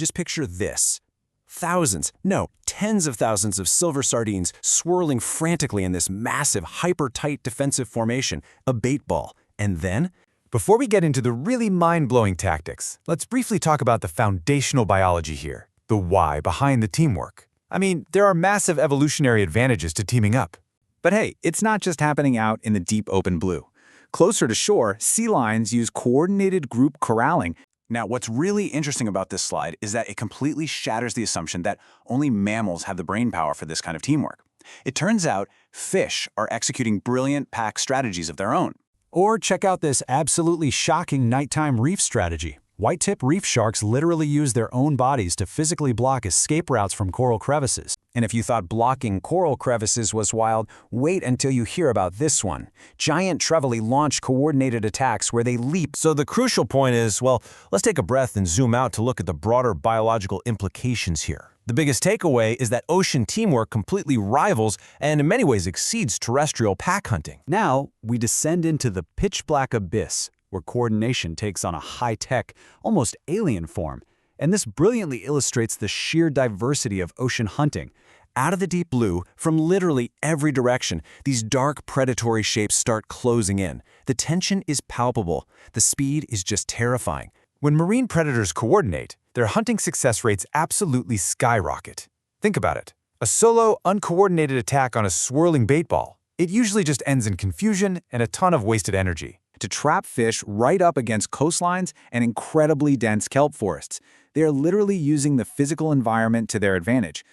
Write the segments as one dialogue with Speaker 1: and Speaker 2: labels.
Speaker 1: Just picture this. Thousands, no, tens of thousands of silver sardines swirling frantically in this massive, hyper-tight defensive formation, a bait ball. And then,
Speaker 2: Before we get into the really mind-blowing tactics, let's briefly talk about the foundational biology here, the why behind the teamwork. I mean, there are massive evolutionary advantages to teaming up.
Speaker 3: But hey, it's not just happening out in the deep open blue. Closer to shore, sea lions use coordinated group corralling.
Speaker 4: Now, what's really interesting about this slide is that it completely shatters the assumption that only mammals have the brainpower for this kind of teamwork. It turns out fish are executing brilliant pack strategies of their own.
Speaker 5: Or check out this absolutely shocking nighttime reef strategy. White-tip reef sharks literally use their own bodies to physically block escape routes from coral crevices.
Speaker 1: and if you thought blocking coral crevices was wild, wait until you hear about this one. Giant trevally launch coordinated attacks where they leap.
Speaker 6: So the crucial point is, well, let's take a breath and zoom out to look at the broader biological implications here. The biggest takeaway is that ocean teamwork completely rivals and in many ways exceeds terrestrial pack hunting.
Speaker 5: Now, we descend into the pitch-black abyss, where coordination takes on a high-tech, almost alien form. And this brilliantly illustrates the sheer diversity of ocean hunting.
Speaker 1: Out of the deep blue, from literally every direction, these dark predatory shapes start closing in. The tension is palpable. The speed is just terrifying.
Speaker 2: When marine predators coordinate, their hunting success rates absolutely skyrocket. Think about it. A solo, uncoordinated attack on a swirling bait ball. It usually just ends in confusion and a ton of wasted energy.
Speaker 3: To trap fish right up against coastlines and incredibly dense kelp forests, they are literally using the physical environment to their advantage.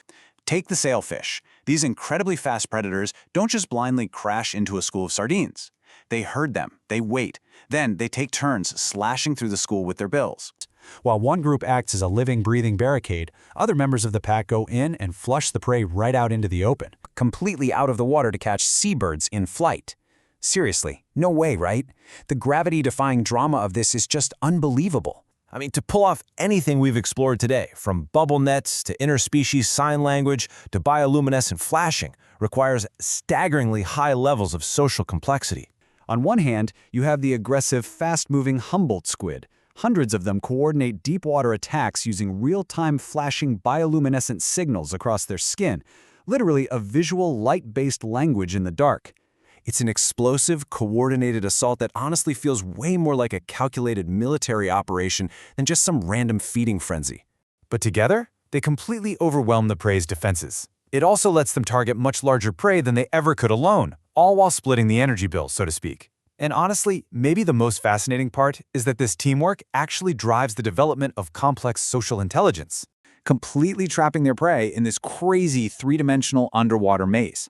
Speaker 4: Take the sailfish. These incredibly fast predators don't just blindly crash into a school of sardines. They herd them, they wait, then they take turns slashing through the school with their bills.
Speaker 5: While one group acts as a living, breathing barricade, other members of the pack go in and flush the prey right out into the open.
Speaker 1: Completely out of the water to catch seabirds in flight. Seriously, no way, right? The gravity-defying drama of this is just unbelievable.
Speaker 6: I mean, to pull off anything we've explored today, from bubble nets to interspecies sign language to bioluminescent flashing, requires staggeringly high levels of social complexity.
Speaker 5: On one hand, you have the aggressive, fast-moving Humboldt squid. Hundreds of them coordinate deep-water attacks using real-time flashing bioluminescent signals across their skin, literally a visual light-based language in the dark.
Speaker 1: It's an explosive, coordinated assault that honestly feels way more like a calculated military operation than just some random feeding frenzy.
Speaker 2: But together, they completely overwhelm the prey's defenses. It also lets them target much larger prey than they ever could alone, all while splitting the energy bill, so to speak. And honestly, maybe the most fascinating part is that this teamwork actually drives the development of complex social intelligence,
Speaker 3: Completely trapping their prey in this crazy three-dimensional underwater maze.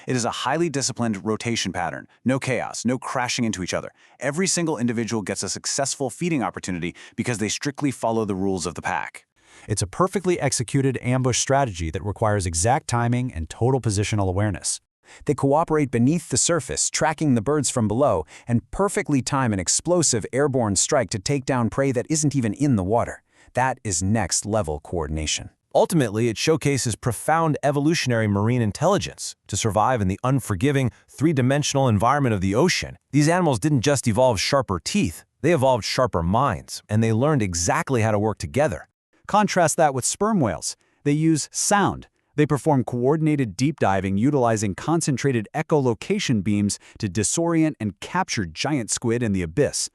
Speaker 4: It is a highly disciplined rotation pattern. No chaos, no crashing into each other. Every single individual gets a successful feeding opportunity because they strictly follow the rules of the pack.
Speaker 5: It's a perfectly executed ambush strategy that requires exact timing and total positional awareness.
Speaker 1: They cooperate beneath the surface, tracking the birds from below, and perfectly time an explosive airborne strike to take down prey that isn't even in the water. That is next-level coordination.
Speaker 6: Ultimately, it showcases profound evolutionary marine intelligence. To survive in the unforgiving, three-dimensional environment of the ocean, these animals didn't just evolve sharper teeth, they evolved sharper minds, and they learned exactly how to work together.
Speaker 5: Contrast that with sperm whales. They use sound. They perform coordinated deep diving utilizing concentrated echolocation beams to disorient and capture giant squid in the abyss.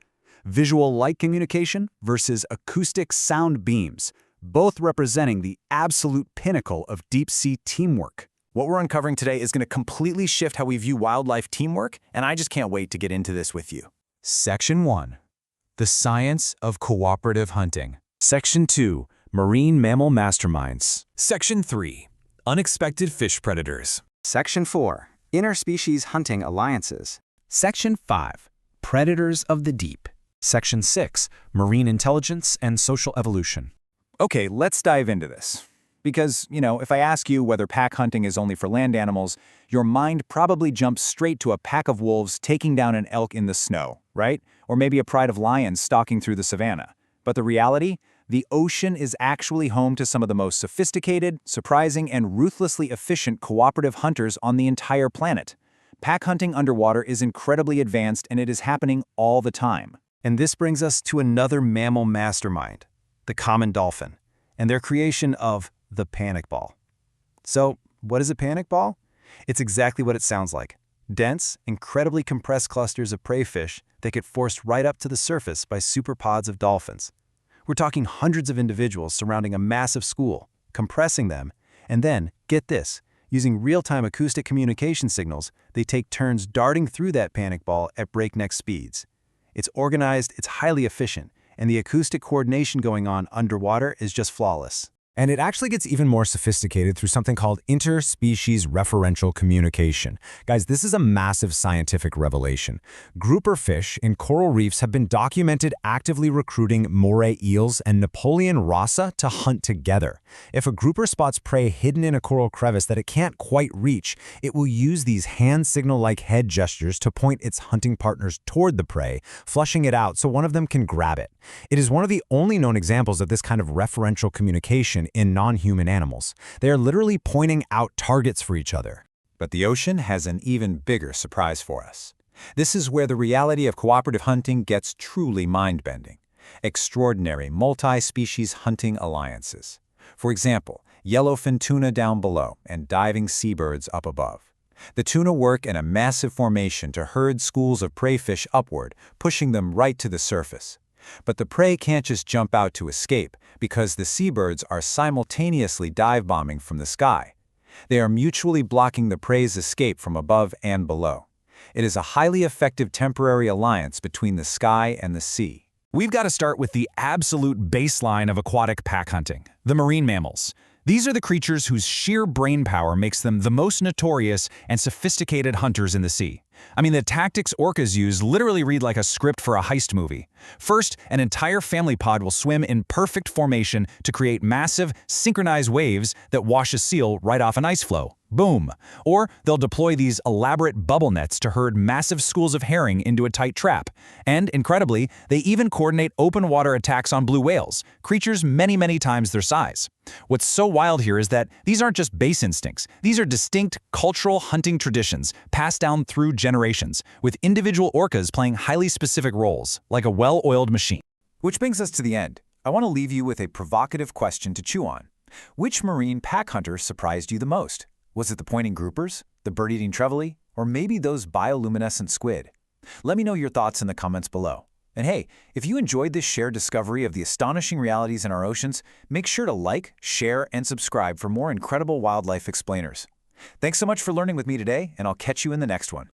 Speaker 5: Visual light communication versus acoustic sound beams, both representing the absolute pinnacle of deep-sea teamwork.
Speaker 4: What we're uncovering today is going to completely shift how we view wildlife teamwork, and I just can't wait to get into this with you.
Speaker 5: Section 1. The Science of Cooperative Hunting.
Speaker 1: Section 2. Marine Mammal Masterminds.
Speaker 5: Section 3. Unexpected Fish Predators.
Speaker 7: Section 4. Interspecies Hunting Alliances.
Speaker 5: Section 5. Predators of the Deep. Section 6. Marine Intelligence and Social Evolution.
Speaker 3: Okay, let's dive into this. Because, if I ask you whether pack hunting is only for land animals, your mind probably jumps straight to a pack of wolves taking down an elk in the snow, right? Or maybe a pride of lions stalking through the savannah. But the reality? The ocean is actually home to some of the most sophisticated, surprising, and ruthlessly efficient cooperative hunters on the entire planet. Pack hunting underwater is incredibly advanced, and it is happening all the time.
Speaker 1: And this brings us to another mammal mastermind, the common dolphin.
Speaker 2: and their creation of the panic ball. So, what is a panic ball? It's exactly what it sounds like. Dense, incredibly compressed clusters of prey fish that get forced right up to the surface by superpods of dolphins. We're talking hundreds of individuals surrounding a massive school, compressing them, and then, get this, using real-time acoustic communication signals, they take turns darting through that panic ball at breakneck speeds. It's organized, it's highly efficient, and the acoustic coordination going on underwater is just flawless.
Speaker 6: And it actually gets even more sophisticated through something called interspecies referential communication. Guys, this is a massive scientific revelation. Grouper fish in coral reefs have been documented actively recruiting moray eels and Napoleon rasa to hunt together. If a grouper spots prey hidden in a coral crevice that it can't quite reach, it will use these hand signal-like head gestures to point its hunting partners toward the prey, flushing it out so one of them can grab it. It is one of the only known examples of this kind of referential communication in non-human animals. They are literally pointing out targets for each other.
Speaker 3: But the ocean has an even bigger surprise for us. This is where the reality of cooperative hunting gets truly mind-bending. Extraordinary multi-species hunting alliances. For example, yellowfin tuna down below and diving seabirds up above. The tuna work in a massive formation to herd schools of prey fish upward, pushing them right to the surface. But the prey can't just jump out to escape because the seabirds are simultaneously dive bombing from the sky. They are mutually blocking the prey's escape from above and below. It is a highly effective temporary alliance between the sky and the sea.
Speaker 2: We've got to start with the absolute baseline of aquatic pack hunting, the marine mammals. These are the creatures whose sheer brain power makes them the most notorious and sophisticated hunters in the sea. I mean, the tactics orcas use literally read like a script for a heist movie. First, an entire family pod will swim in perfect formation to create massive, synchronized waves that wash a seal right off an ice floe. Boom! Or they'll deploy these elaborate bubble nets to herd massive schools of herring into a tight trap. And, incredibly, they even coordinate open water attacks on blue whales, creatures many, many times their size. What's so wild here is that these aren't just base instincts. These are distinct cultural hunting traditions passed down through generations, with individual orcas playing highly specific roles, like a well-oiled machine.
Speaker 3: Which brings us to the end. I want to leave you with a provocative question to chew on. Which marine pack hunter surprised you the most? Was it the pointing groupers, the bird-eating trevally, or maybe those bioluminescent squid? Let me know your thoughts in the comments below. And hey, if you enjoyed this shared discovery of the astonishing realities in our oceans, make sure to like, share, and subscribe for more incredible wildlife explainers. Thanks so much for learning with me today, and I'll catch you in the next one.